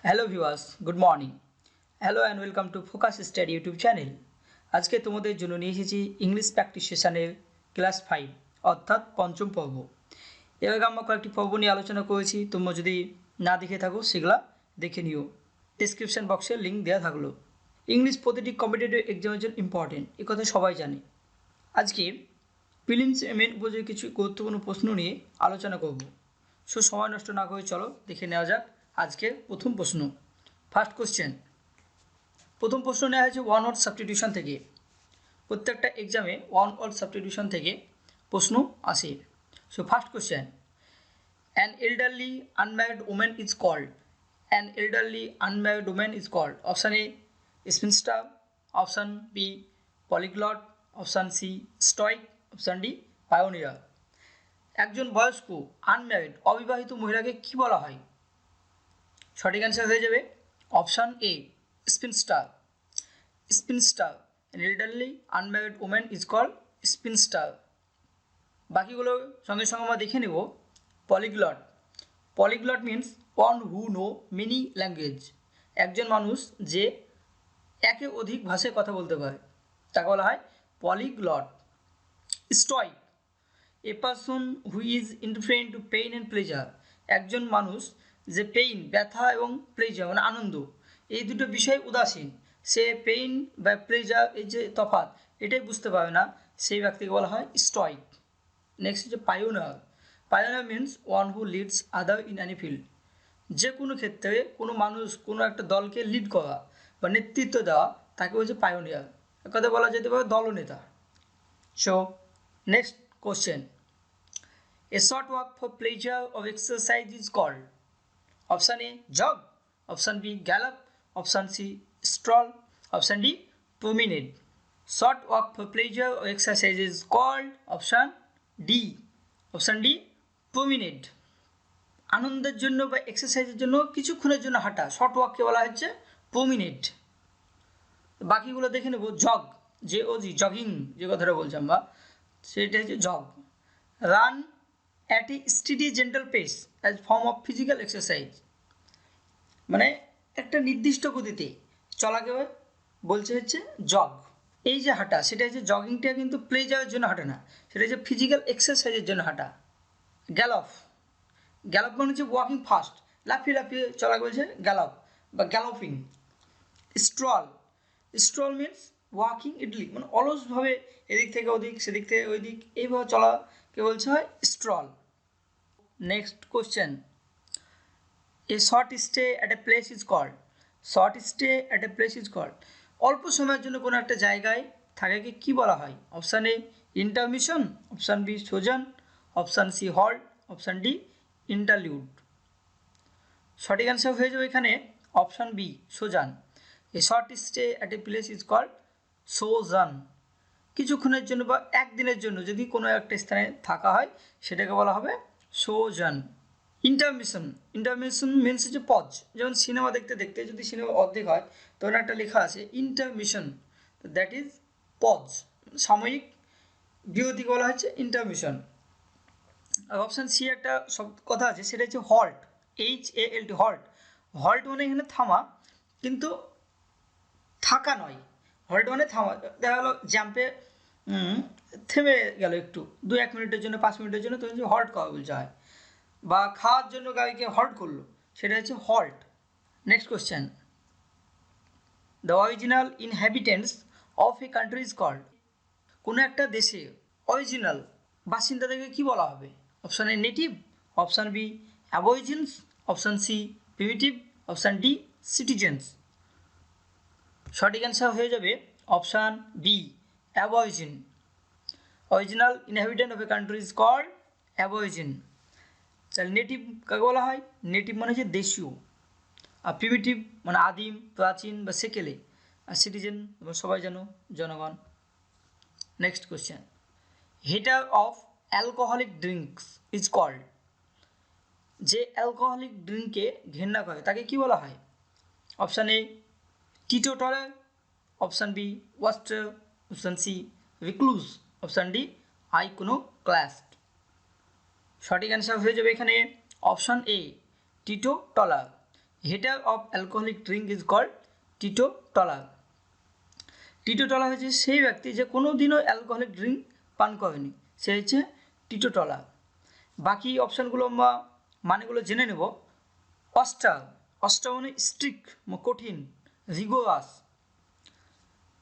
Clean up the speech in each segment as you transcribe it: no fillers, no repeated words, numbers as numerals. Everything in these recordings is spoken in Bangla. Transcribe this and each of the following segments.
Hello viewers, good morning. Hello and welcome to focus study YouTube channel. আজকে তোমাদের জন্য নিয়ে এসেছি ইংলিশ প্র্যাকটিস সেশনের ক্লাস 5 অর্থাৎ পঞ্চম পর্ব। এর আগে আমরা কয়েকটি পর্ব নিয়ে আলোচনা করেছি, তোমরা যদি না দেখে থাকো সেগুলা দেখে নিও। ডেসক্রিপশন বক্সে লিঙ্ক দেওয়া থাকলো। ইংলিশ প্রতিটি কম্পিটিটিভ এক্সামের জন্য ইম্পর্টেন্ট, এ কথা সবাই জানে। আজকে প্রিলিমস মেন উপযোগী কিছু গুরুত্বপূর্ণ প্রশ্ন নিয়ে আলোচনা করব। সো সময় নষ্ট না করে চলো দেখে নেওয়া যাক আজকের প্রথম প্রশ্ন। First question. প্রথম প্রশ্ন নেওয়া হয়েছে ওয়ান ওয়ার্ড সাবস্টিটিউশন থেকে। প্রত্যেকটা এক্সামে ওয়ান ওয়ার্ড সাবস্টিটিউশন থেকে প্রশ্ন আসে। So first question, an elderly unmarried women is called. An elderly unmarried women is called. Option A spinster, option B polyglot, option C stoic, option D pioneer. একজন বয়স্ক আনম্যারিড অবিবাহিত মহিলাকে কি বলা হয়? সঠিক অ্যান্সার হয়ে যাবে option A স্পিনস্টার। স্পিনস্টার, an elderly unmarried woman is called spinster. বাকিগুলো সঙ্গে সঙ্গে আমরা দেখে নেব। পলিগ্লট। পলিগ্লট মিন্স ওয়ান হু নো মেনি ল্যাঙ্গুয়েজ। একজন মানুষ যে একে অধিক ভাষায় কথা বলতে পারে তাকে বলা হয় polyglot. Stoic, a person who is indifferent to pain and pleasure. একজন মানুষ যে পেইন ব্যথা এবং প্লেজার মানে আনন্দ এই দুটো বিষয়ে উদাসীন, সে পেইন বা প্লেজার এই যে তফাৎ এটাই বুঝতে পারে না, সেই ব্যক্তিকে বলা হয় স্টয়েক। নেক্সট হচ্ছে pioneer. Pioneer means one who leads other in any field. যে কোনো ক্ষেত্রে কোনো মানুষ কোনো একটা দলকে লিড করা বা নেতৃত্ব দেওয়া তাকে বলছে পায়োনিয়ার। এক কথা বলা যেতে পারে দলনেতা। So next question, a short walk for pleasure or exercise is called. Option A jog, option B gallop, option C stroll, option D promenade. Short walk for pleasure or exercise is called option D. Option D promenade. আনন্দের জন্য বা এক্সারসাইজের জন্য কিছুক্ষণের জন্য হাঁটা শর্ট ওয়াককে বলা হচ্ছে প্রমিনেড। বাকিগুলো দেখে নেব। জগ, জে ও জি, জগিং যে কথাটা বলছি আমরা সেটা হচ্ছে jug. Run at a steady gentle pace as form of physical exercise, মানে একটা নির্দিষ্ট গতিতে চলাকে বলছে হচ্ছে জগ। এই যে হাঁটা সেটা হচ্ছে জগিংটা কিন্তু প্লেজারের জন্য হাঁটা না, সেটা হচ্ছে ফিজিক্যাল এক্সারসাইজের জন্য হাঁটা। গ্যালপ, গ্যালপ মানে হচ্ছে ওয়াকিং ফাস্ট, লাফিয়ে লাফিয়ে চলাকে বলছে গ্যালপ বা গ্যালপিং। Stroll, stroll means walking idli মানে অলসভাবে এদিক থেকে ওদিক সেদিক থেকে ওই দিক এইভাবে চলাকে বলছে হয় stroll. Next question, a short stay at a place is called. Short stay at a place is called, অল্প সময়ের জন্য কোনো একটা জায়গায় থাকাকে কী বলা হয়? Option A intermission, option B sojourn, option C halt, option D interlude. সঠিক অ্যান্সার হয়ে যাবে এখানে option B sojourn. A short stay at a place is called sojourn. কিছুক্ষণের জন্য বা একদিনের জন্য যদি কোনো একটা স্থানে থাকা হয় সেটাকে বলা হবে সোজান। ইন্টারমিশন, ইন্টারমিশন মিনস হচ্ছে পজ। যেমন সিনেমা দেখতে দেখতে যদি সিনেমা অর্ধেক হয় তখন একটা লেখা আছে ইন্টারমিশন, দ্যাট ইজ পজ, সাময়িক বিরতিকে বলা হচ্ছে ইন্টারমিশন। আর অপশান সি একটা কথা আছে সেটা হচ্ছে হল্ট, HALT হল্ট। হল্ট মানে এখানে থামা কিন্তু থাকা নয়, হল্ট মানে থামা। দেখা গেলো জ্যাম্পে থেমে গেল একটু 2-1 মিনিটের জন্য 5 মিনিটের জন্য, তখন হল্ট করা বলছে হয়। বা খাওয়ার জন্য গাড়িকে হল্ট করলো সেটা হচ্ছে halt. Next question, the original inhabitants of a country is called. কোনো একটা দেশে অরিজিনাল বাসিন্দাদেরকে কী বলা হবে? Option A native, option B aborigines, option C primitive, option D citizens. সঠিক অ্যান্সার হয়ে যাবে option B aborigine. Original inhabitant of a country is called aborigine. তাহলে নেটিভ কাকে বলা হয়? নেটিভ মানে হচ্ছে দেশীয়, আর প্রিমিটিভ মানে আদিম প্রাচীন বা সেকেলে, আর সিটিজেন সবাই জানো জনগণ। Next question, hater of alcoholic drinks is called. যে অ্যালকোহলিক ড্রিঙ্ককে ঘেন্না করে তাকে কি বলা হয়? Option A teetotaller, option B waster, option C recluse, option D iconoclast. সঠিক অ্যান্সার হয়ে যাবে এখানে option A teetotaller. Hater of alcoholic drink is called teetotaller. Teetotaller হচ্ছে সেই ব্যক্তি যে কোনো দিনও অ্যালকোহলিক ড্রিঙ্ক পান করেনি, সে হচ্ছে টিটোটালার। বাকি অপশানগুলো আমরা মানেগুলো জেনে নেব। অস্টার, অস্টার মানে স্ট্রিক্ট, কঠিন, rigorous.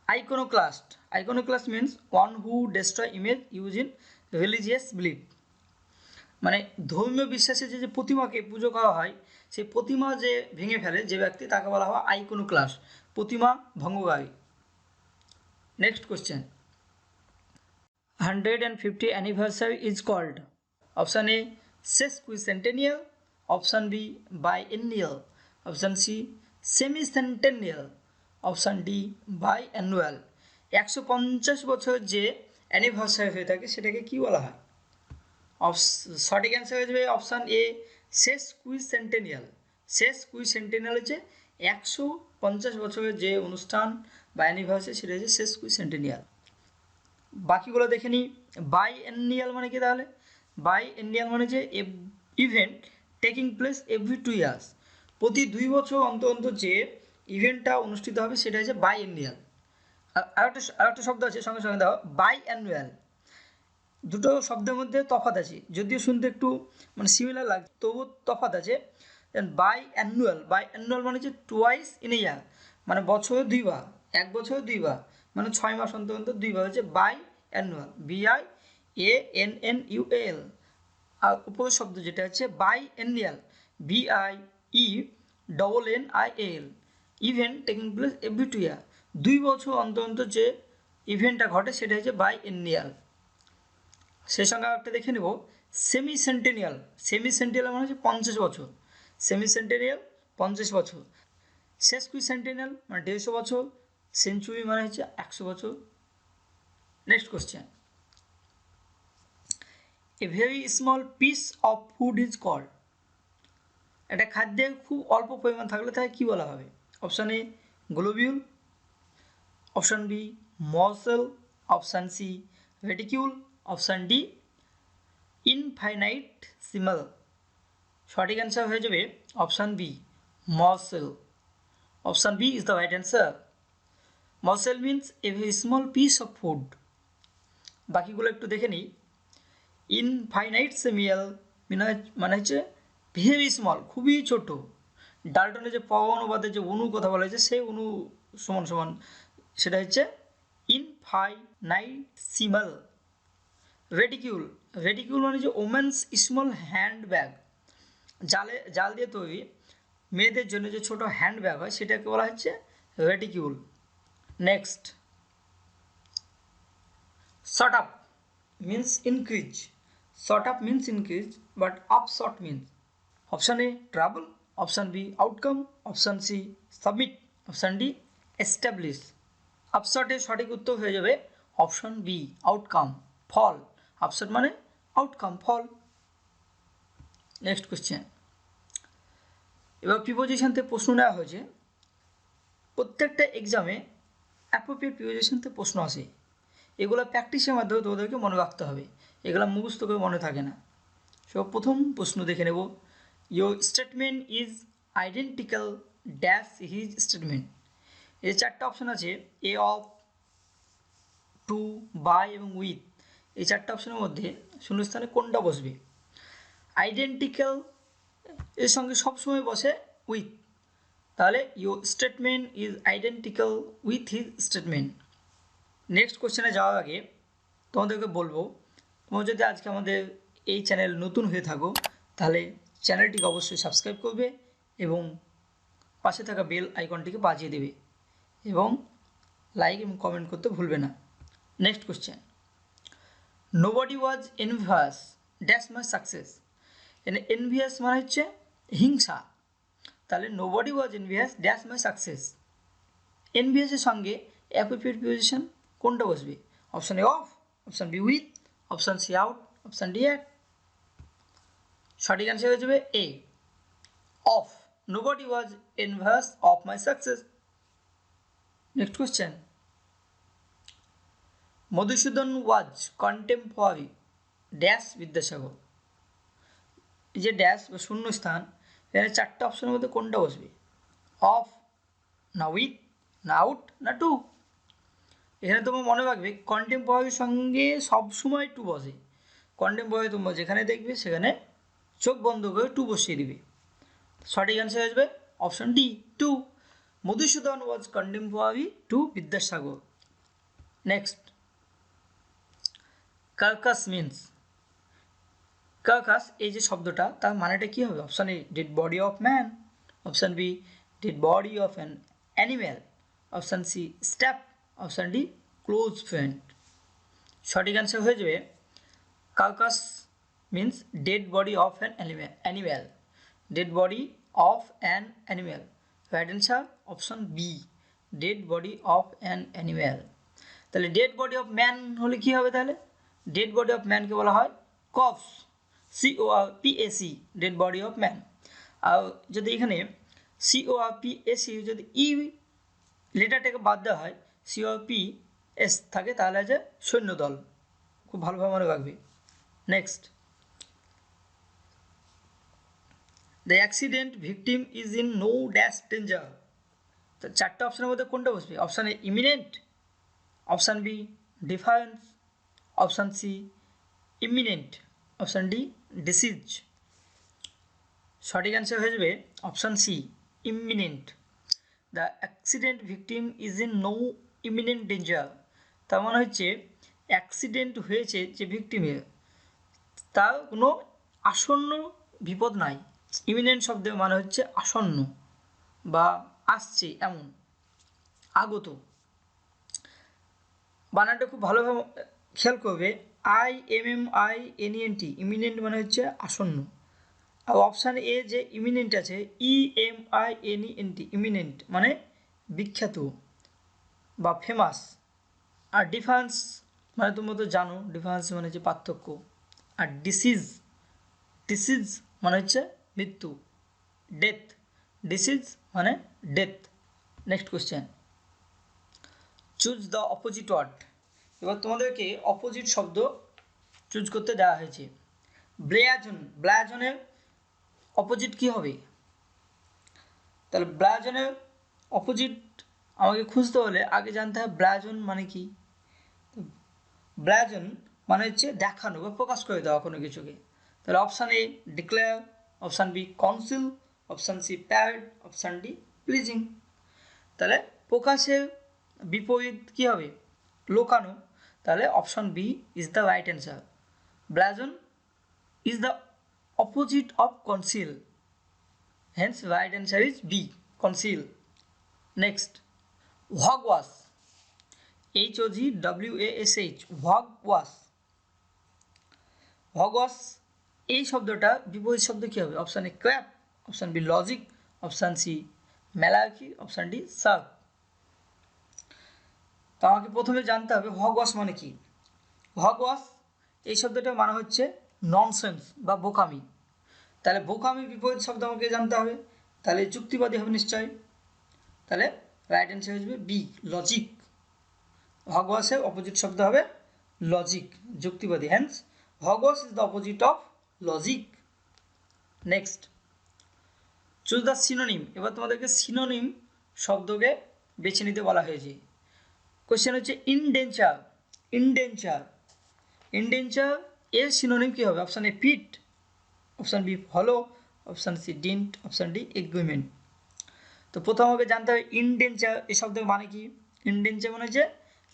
Iconoclast, iconoclast means one who destroy image use in religious belief. মানে ধর্মীয় বিশ্বাসে যে প্রতিমাকে পুজো করা হয়, সেই প্রতিমা যে ভেঙে ফেলে যে ব্যক্তি, তাকে বলা হয় আইকোনোক্লাস্ট, প্রতিমা ভঙ্গকারী। Next question, 150 anniversary is called? Option A sesquicentennial, option B biennial, option C semi-centennial, option D biannual। 150 বছর যে অ্যানিভার্সারি হয়ে থাকে সেটাকে কি বলা হয়? সঠিক অ্যান্সার হয়ে যাবে অপশান এ সেসকুইসেন্টেনিয়াল। সেসকুইসেন্টেনিয়াল হচ্ছে 150 বছরের যে অনুষ্ঠান বা অ্যানিভার্সারি, সেটা হচ্ছে সেসকুইসেন্টেনিয়াল। বাকিগুলো দেখে নিই। বাইএন্নিয়াল মানে কি তাহলে? বাইএন্নিয়াল মানে যে event taking place every 2 years, প্রতি 2 বছর অন্তর অন্তর যে ইভেন্টটা অনুষ্ঠিত হবে সেটা হচ্ছে বাইএন্নিয়াল। আরেকটা শব্দ আছে সঙ্গে সঙ্গে দাও, বাইঅ্যানুয়াল। দুটো শব্দের মধ্যে তফাৎ আছে, যদিও শুনতে একটু মানে সিমিলার লাগে, তবু তফাৎ আছে। বাইঅ্যানুয়াল, বাইঅ্যানুয়াল মানে হচ্ছে টুয়াইস ইন এ ইয়ার, মানে বছরে 2 বার, এক বছরে 2 বার, মানে 6 মাস অন্তর অন্তর 2 বার হচ্ছে বাইঅ্যানুয়াল, BIANNUAL। আর উপরের শব্দ যেটা হচ্ছে বাইএন্নিয়াল, BIENNIAL, event taking place every 2 year, 2 বছর অন্তর অন্তর যে ইভেন্টটা ঘটে সেটা হচ্ছে বাইএন্নিয়াল। সেই সঙ্গে একটা দেখে নেব সেমি সেন্টেনিয়াল। সেমি সেন্টেনিয়াল মানে হচ্ছে 50 বছর, সেমি সেন্টেনিয়াল 50 বছর। সেসকুইসেন্টেনিয়াল মানে 150 বছর, সেঞ্চুরি মানে হচ্ছে 100 বছর। Next question, a very small piece of food is called? একটা খাদ্যে খুব অল্প পরিমাণ থাকলে তাকে কী বলা হবে? Option A globule, option B morsel, option C reticule, option D infinitesimal. সঠিক অ্যান্সার হয়ে যাবে option B morsel. Option B is the right answer. Morsel means a very small piece of food. বাকিগুলো একটু দেখে নিই। ইনফাইনাইটসিমিয়াল মানে হচ্ছে ভেরি স্মল, খুবই ছোট। ডাল্টনের যে পরমাণুবাদের যে অণু কথা বলা হয়েছে, সেই অণু সমান সমান, সেটা হচ্ছে ইনফাইনাইটসিমাল। রেডিকিউল, রেডিকিউল মানে যে ওমেন্স স্মল হ্যান্ড ব্যাগ, জাল দিয়ে তৈরি মেয়েদের জন্য যে ছোট হ্যান্ড ব্যাগ হয় সেটাকে বলা হচ্ছে reticule. Next, short up means increase. Short up means increase, but up short means option A travel, option B outcome, option C submit, option D establish. আপশর্টের সঠিক উত্তর হয়ে যাবে অপশান বি আউটকাম, ফল। আপশর্ট মানে আউটকাম, ফল। নেক্সট কোশ্চেন, এবার প্রিপোজিশন থেকে প্রশ্ন নেওয়া হয়েছে। প্রত্যেকটা এক্সামে অ্যাপ্রোপ্রিয়েট প্রিপোজিশন থেকে প্রশ্ন আসে, এগুলো প্র্যাকটিসের মাধ্যমে তোমাদেরকে মনে রাখতে হবে, এগুলো মুখস্থ করে মনে থাকে না। সো প্রথম প্রশ্ন দেখে নেব, your statement is identical dash his statement. এই 4টা অপশান আছে, এ অফ, টু, বাই এবং উইথ। এই 4টা অপশানের মধ্যে শূন্যস্থানে কোনটা বসবে? আইডেন্টিক্যাল এর সঙ্গে সবসময় বসে উইথ, তাহলে your statement is identical with his statement. Next কোশ্চেনে যাওয়ার আগে তোমাদেরকে বলবো, তোমরা যদি আজকে আমাদের এই চ্যানেল নতুন হয়ে থাকো তাহলে চ্যানেলটিকে অবশ্যই সাবস্ক্রাইব করবে এবং পাশে থাকা বেল আইকনটিকে বাজিয়ে দেবে এবং লাইক এবং কমেন্ট করতে ভুলবে না। Next question, nobody was envious dash my success. এখানে এনভিয়াস মানে হচ্ছে হিংসা, তাহলে nobody was envious dash my success. এনভিয়াসের সঙ্গে অ্যাপ্রোপ্রিয়েট প্রিপোজিশন কোনটা বসবে? Option A of, option B with, option C out, option D at. সঠিক অ্যান্সার হয়ে যাবে A of. Nobody was envious of my success. Next question, Madhusudan was contemporary dash Vidyasagar. এই যে ড্যাশ বা শূন্যস্থান, এখানে 4টা অপশনের মধ্যে কোনটা বসবে? অফ, না উইথ, না আউট, না টু। এখানে তোমার মনে রাখবে কন্টেম্পোরারির সঙ্গে সবসময় টু বসে। কন্টেম্পোরারি তোমরা যেখানে দেখবে সেখানে চোখ বন্ধ করে টু বসিয়ে দিবে। সঠিক অ্যান্সার আসবে option D, to. Madhusudan was contemporary to Vidyasagar. Next, carcass means, carcass এই যে শব্দটা তার মানেটা কী হবে? Option A dead body of man, option B dead body of an animal, option C stab, option D close friend. সঠিক অ্যান্সার হয়ে যাবে carcass means dead body of an animal, dead body of an animal. Right answer option B, dead body of an animal. তাহলে ডেড বডি অফ ম্যান হলে কী হবে? তাহলে ডেড বডি অফ ম্যানকে বলা হয় corpse, CORPAC, dead body of man. আর যদি এখানে CORPAC যদি ই লেটারটাকে বাদ দেওয়া হয়, CORPS থাকে, তাহলে আছে সৈন্যদল। খুব ভালোভাবে মনে রাখবে। Next, the accident victim is in no dash danger. তো চারটে অপশানের মধ্যে কোনটা বসবে? Option A imminent, option B difference, option C imminent, option D decease. সঠিক অ্যান্সার হয়ে যাবে option C imminent. The accident victim is in no imminent danger. তার মানে হচ্ছে অ্যাক্সিডেন্ট হয়েছে যে ভিকটিমের, তার কোনো আসন্ন বিপদ নাই। ইমিনেন্ট শব্দের মানে হচ্ছে আসন্ন বা আসছে এমন, আগত। বানানটা খুব ভালোভাবে খেয়াল করবে। IMMINENT, ইমিনেন্ট মানে হচ্ছে আসন্ন। আর অপশান এ যে ইমিনেন্ট আছে EMINENT, ইমিনেন্ট মানে বিখ্যাত বা ফেমাস। আর ডিফারেন্স মানে তোমরা তো জানো, ডিফারেন্স মানে হচ্ছে পার্থক্য। আর ডিসিজ, ডিসিজ মানে হচ্ছে মৃত্যু, ডেথ। ডিসিজ মানে death. Next question, choose the opposite word. এবার তোমাদেরকে অপোজিট শব্দ চুজ করতে দেওয়া হয়েছে। ব্লেয়াজন, ব্লায়াজনের অপোজিট কী হবে? তাহলে ব্লায়াজনের অপোজিট আমাকে খুঁজতে হলে আগে জানতে হবে ব্লায়াজন মানে কি। ব্লায়াজন মানে হচ্ছে দেখানো বা প্রকাশ করে দেওয়া কোনো কিছুকে। তাহলে option A declare, option B conceal, option C parade, option D pleasing. তাহলে প্রকাশের বিপরীত কী হবে? লোকানো। তাহলে option B is the right answer. Blazon is the opposite of conceal, hence right answer is B, conceal. Next, hogwash, HOGWASH, hogwash। hogwash এই শব্দটা বিপরীত শব্দ কী হবে? Option A crap, option B logic, option C malarkey, option D sark. তো আমাকে প্রথমে জানতে হবে হগওয়াশ মানে কি। হগওয়াশ এই শব্দটার মানে হচ্ছে ননসেন্স বা বোকামি। তাহলে বোকামির বিপরীত শব্দ আমাকে জানতে হবে, তাহলে যুক্তিবাদী হবে নিশ্চয়। তাহলে রাইট অ্যান্সার হয়ে যাবে বি, লজিক। হগওয়াশের অপোজিট শব্দ হবে লজিক, যুক্তিবাদী। Hence hogwash is the opposite of logic. Next, choose the synonym. এবার তোমাদেরকে সিনোনিম শব্দকে বেছে নিতে বলা হয়েছে। কোশ্চেন হচ্ছে ইনডেঞ্চার, ইনডেঞ্চার, ইনডেঞ্চার এর সিনোনিম কী হবে? Option A fit, option B follow, option C dint, option D agreement. তো প্রথম আমাকে জানতে হবে ইনডেঞ্চার এই শব্দের মানে কি। ইনডেঞ্চার মানে হচ্ছে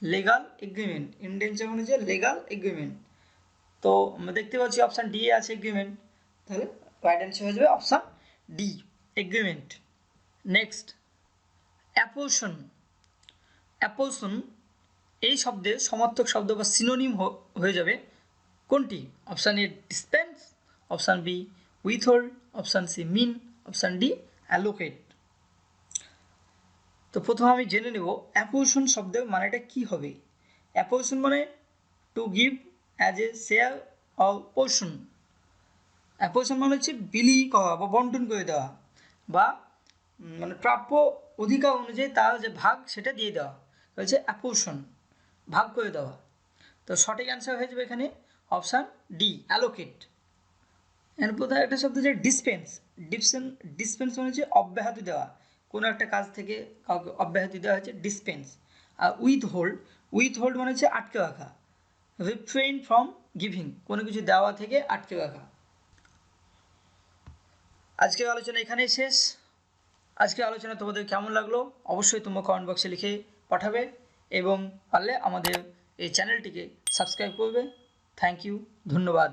লিগাল এগ্রিমেন্ট, ইনডেঞ্চার মানে হচ্ছে লিগাল এগ্রিমেন্ট। তো আমরা দেখতে পাচ্ছি অপশান ডি আছে এগ্রিমেন্ট, তাহলে রাইট অ্যান্সার হয়ে যাবে option D, agreement. Next, apportion, apportion এই শব্দের সমার্থক শব্দ বা সিনোনিম হয়ে যাবে কোনটি? Option A dispense, option B withhold, option C mean, option D allocate. তো প্রথমে আমি জেনে নেব অ্যাপোর্শন শব্দের মানেটা কী হবে। অ্যাপোর্শন মানে to give as a share or portion. অ্যাপোর্শন মানে হচ্ছে বিলি করা বা বন্টন করে দেওয়া, বা মানে প্রাপ্য অধিকার অনুযায়ী তার যে ভাগ সেটা দিয়ে দেওয়া হচ্ছে অ্যাপোর্শন, ভাগ করে দেওয়া। তো সঠিক অ্যান্সার হয়ে যাবে এখানে অপশান ডি, অ্যালোকেট। এর প্রথমে একটা শব্দ হচ্ছে ডিসপেন্স, ডিসপেন্স মানে হচ্ছে অব্যাহতি দেওয়া, কোনো একটা কাজ থেকে কাউকে অব্যাহতি দেওয়া হয়েছে, ডিসপেন্স। আর উইথহোল্ড মানে হচ্ছে আটকে রাখা। রিফ্রেইন ফ্রম গিভিং, কোনো কিছু দেওয়া থেকে আটকে রাখা। আজকের আলোচনা এখানেই শেষ। আজকের আলোচনা তোমাদের কেমন লাগলো অবশ্যই তোমরা কমেন্ট বক্সে লিখে পাঠাবে, এবং পারলে আমাদের এই চ্যানেলটিকে সাবস্ক্রাইব করবে। থ্যাংক ইউ, ধন্যবাদ।